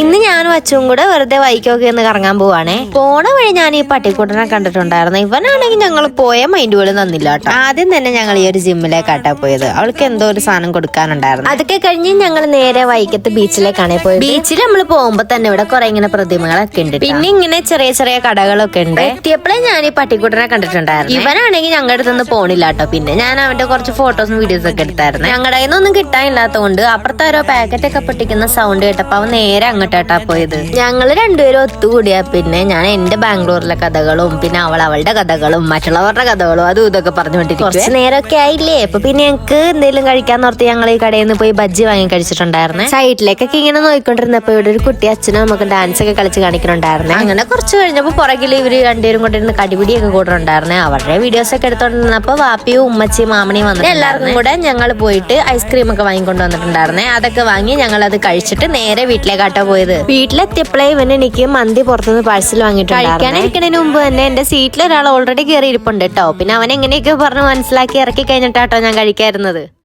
ഇന്ന് ഞാനും അച്ഛനും കൂടെ വെറുതെ വൈക്കൊക്കെ ഒന്ന് കറങ്ങാൻ പോവാണേ. പോണ വഴി ഞാൻ ഈ പട്ടിക്കൂട്ടനെ കണ്ടിട്ടുണ്ടായിരുന്നു. ഇവനാണെങ്കിൽ ഞങ്ങൾ പോയ മൈൻഡ് പോലും തന്നില്ല കേട്ടോ. ആദ്യം തന്നെ ഞങ്ങൾ ഈ ഒരു ജിമ്മിലേക്കാട്ടാ പോയത്. അവൾക്ക് എന്തോ ഒരു സാധനം കൊടുക്കാനുണ്ടായിരുന്നു. അതൊക്കെ കഴിഞ്ഞ് ഞങ്ങൾ നേരെ വൈക്കത്ത് ബീച്ചിലേക്കാണേ പോയത്. ബീച്ചിൽ നമ്മൾ പോകുമ്പോ തന്നെ ഇവിടെ കുറെ ഇങ്ങനെ പ്രതിമകളൊക്കെ ഉണ്ട്. പിന്നെ ഇങ്ങനെ ചെറിയ ചെറിയ കടകളൊക്കെ ഉണ്ട്. എത്തിയപ്പോഴേ ഞാൻ ഈ പട്ടിക്കൂട്ടനെ കണ്ടിട്ടുണ്ടായിരുന്നു. ഇവനാണെങ്കിൽ ഞങ്ങളുടെ അടുത്തൊന്നും പോണില്ല കേട്ടോ. പിന്നെ ഞാൻ അവന്റെ കുറച്ച് ഫോട്ടോസും വീഡിയോസും ഒക്കെ എടുത്തായിരുന്നു. ഞങ്ങളുടെ കയ്യിന്നൊന്നും കിട്ടാനില്ലാത്തതുകൊണ്ട് അപ്പുറത്തെ ഓരോ പാക്കറ്റ് ഒക്കെ പൊട്ടിക്കുന്ന സൗണ്ട് കേട്ടപ്പോ അവൻ നേരെ അങ്ങോട്ടാ പോയത്. ഞങ്ങൾ രണ്ടുപേരും ഒത്തുകൂടിയാ പിന്നെ ഞാൻ എന്റെ ബാംഗ്ലൂരിലെ കഥകളും പിന്നെ അവളുടെ കഥകളും മറ്റുള്ളവരുടെ കഥകളും അതും ഇതൊക്കെ പറഞ്ഞുകൊണ്ടിരിക്കും. കുറച്ച് നേരമൊക്കെ ആയില്ലേ. അപ്പൊ പിന്നെ ഞങ്ങൾക്ക് എന്തെങ്കിലും കഴിക്കാൻ ഓർത്ത് ഞങ്ങൾ ഈ കടയിൽ നിന്ന് പോയി ബജ്ജി വാങ്ങി കഴിച്ചിട്ടുണ്ടായിരുന്നേ. സൈഡിലേക്കൊക്കെ ഇങ്ങനെ നോക്കിക്കൊണ്ടിരുന്നപ്പോ ഇവിടെ ഒരു കുട്ടി അച്ഛനും നമുക്ക് ഡാൻസ് ഒക്കെ കളിച്ച് കാണിക്കണുണ്ടായിരുന്നേ. അങ്ങനെ കുറച്ച് കഴിഞ്ഞപ്പോ പുറകിൽ ഇവര് രണ്ടുപേരും കൊണ്ടിരുന്ന് കടിപിടിയൊക്കെ കൂട്ടുണ്ടായിരുന്നേ. അവരുടെ വീഡിയോസ് ഒക്കെ എടുത്തോണ്ടിരുന്നപ്പോ വാപ്പിയും ഉമ്മച്ചിയും മാമണിയും വന്നിട്ട് എല്ലാവർക്കും കൂടെ ഞങ്ങൾ പോയിട്ട് ഐസ്ക്രീം ഒക്കെ വാങ്ങിക്കൊണ്ട് വന്നിട്ടുണ്ടായിരുന്നേ. അതൊക്കെ വാങ്ങി ഞങ്ങൾ അത് കഴിച്ചിട്ട് നേരെ വീട്ടിലേക്കാട്ടോ പോയത്. വീട്ടിലെത്തിയപ്പോഴേ ഇവന് എനിക്ക് മന്തി പുറത്തുനിന്ന് പാഴ്സൽ വാങ്ങിയിട്ടുണ്ട്. കഴിക്കാനിരിക്കുന്നതിന് മുമ്പ് തന്നെ എന്റെ സീറ്റിൽ ഒരാൾ ഓൾറെഡി കയറി ഇരിപ്പുണ്ട് കേട്ടോ. പിന്നെ അവൻ എങ്ങനെയൊക്കെ പറഞ്ഞ് മനസ്സിലാക്കി ഇറക്കി കഴിഞ്ഞിട്ടാട്ടോ ഞാൻ കഴിക്കായിരുന്നത്.